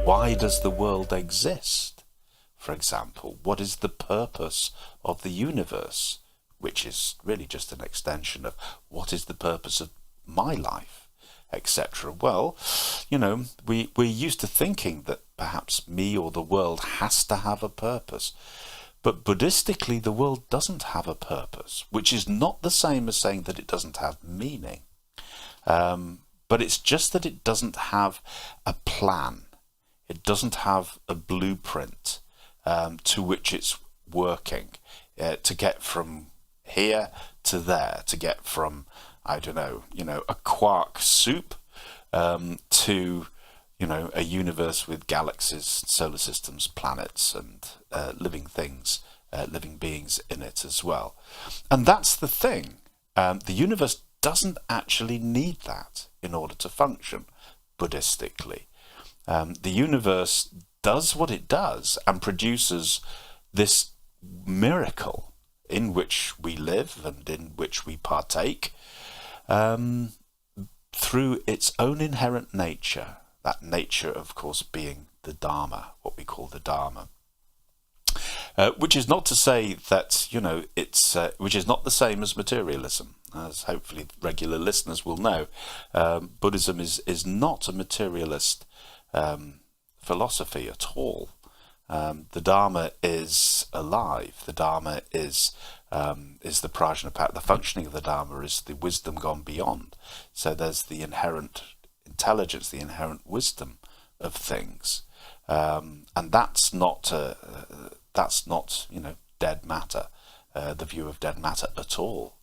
Why does the world exist? For example, what is the purpose of the universe? Which is really just an extension of what is the purpose of my life, etc. Well, we're used to thinking that perhaps me or the world has to have a purpose. But Buddhistically, the world doesn't have a purpose, which is not the same as saying that it doesn't have meaning. But it's just that it doesn't have a plan. It doesn't have a blueprint to which it's working to get from here to there, to get from, I don't know, a quark soup to, a universe with galaxies, solar systems, planets, and living things, living beings in it as well. And that's the thing. The universe doesn't actually need that in order to function Buddhistically. The universe does what it does and produces this miracle in which we live and in which we partake through its own inherent nature. That nature, of course, being the Dharma, what we call the Dharma. Which is not to say that, which is not the same as materialism. As hopefully regular listeners will know, Buddhism is not a materialist philosophy at all. The Dharma is alive. The Dharma is the Prajnapada. The functioning of the Dharma is the wisdom gone beyond. So there's the inherent intelligence, the inherent wisdom of things, and that's not dead matter, the view of dead matter at all,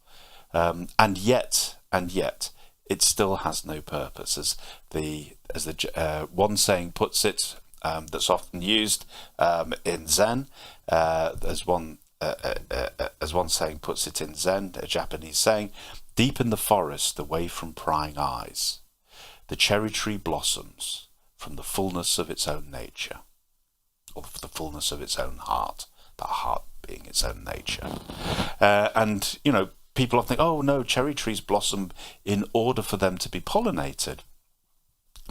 and yet it still has no purpose, as the one saying puts it, that's often used in Zen, as one saying puts it in Zen, a Japanese saying: deep in the forest, away from prying eyes, the cherry tree blossoms from the fullness of its own nature, or the fullness of its own heart, that heart being its own nature. And people often think, oh no, cherry trees blossom in order for them to be pollinated.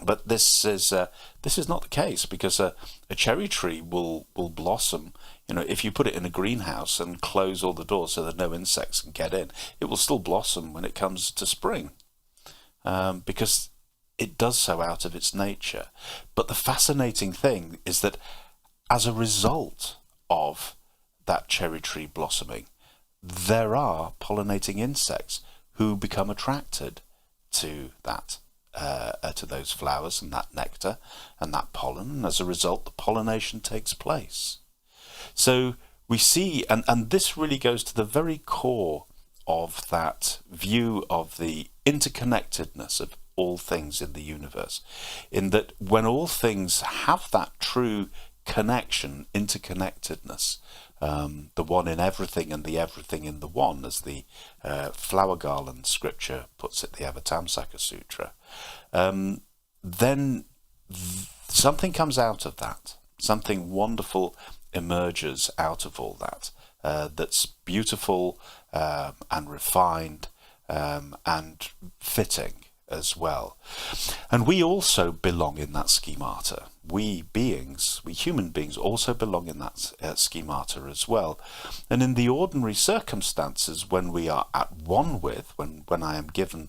But this is not the case, because a cherry tree will blossom. If you put it in a greenhouse and close all the doors so that no insects can get in, it will still blossom when it comes to spring, because it does so out of its nature. But the fascinating thing is that as a result of that cherry tree blossoming, there are pollinating insects who become attracted to that, to those flowers and that nectar and that pollen, and as a result the pollination takes place. So we see, and this really goes to the very core of that view of the interconnectedness of all things in the universe, in that when all things have that true connection, interconnectedness, the one in everything and the everything in the one, as the flower garland scripture puts it, the Avatamsaka Sutra, then something comes out of that. Something wonderful emerges out of all that, that's beautiful and refined and fitting as well. And we also belong in that schemata. We human beings also belong in that schemata as well. And in the ordinary circumstances, when we are at one with, when I am given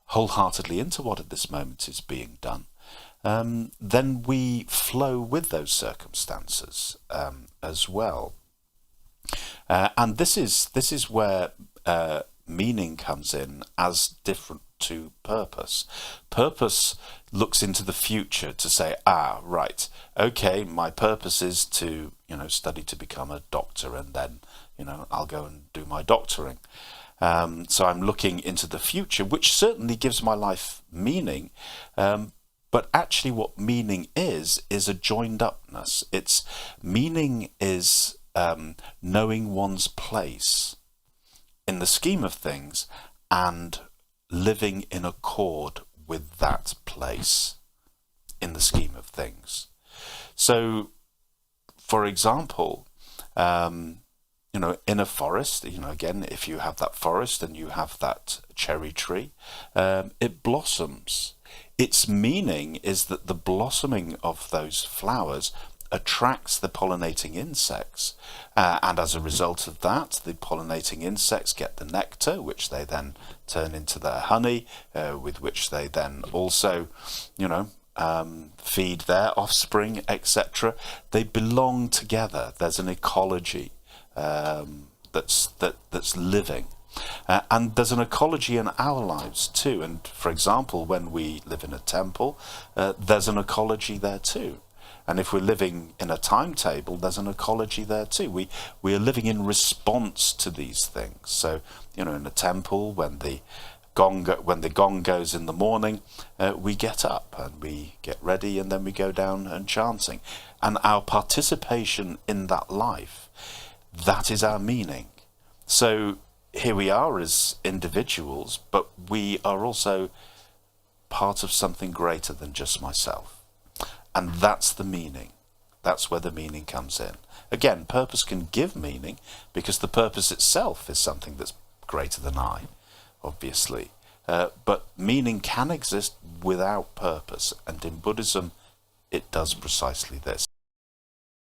wholeheartedly into what at this moment is being done, then we flow with those circumstances as well. And this is where meaning comes in as different to purpose. Purpose looks into the future to say, right, okay, my purpose is to, study to become a doctor, and then, I'll go and do my doctoring. So I'm looking into the future, which certainly gives my life meaning. But actually what meaning is a joined upness. Meaning is knowing one's place in the scheme of things and living in accord with that place in the scheme of things. So, for example, in a forest, again, if you have that forest and you have that cherry tree, it blossoms. Its meaning is that the blossoming of those flowers attracts the pollinating insects, and as a result of that, the pollinating insects get the nectar, which they then turn into their honey, with which they then also, feed their offspring, etc. They belong together. There's an ecology that's living. And there's an ecology in our lives too. And for example, when we live in a temple, there's an ecology there too. And if we're living in a timetable, there's an ecology there too. We are living in response to these things. So, in a temple, when the gong goes in the morning, we get up and we get ready, and then we go down and chanting. And our participation in that life, that is our meaning. So here we are as individuals, but we are also part of something greater than just myself. And that's the meaning. That's where the meaning comes in. Again, purpose can give meaning because the purpose itself is something that's greater than I, obviously. But meaning can exist without purpose. And in Buddhism, it does precisely this.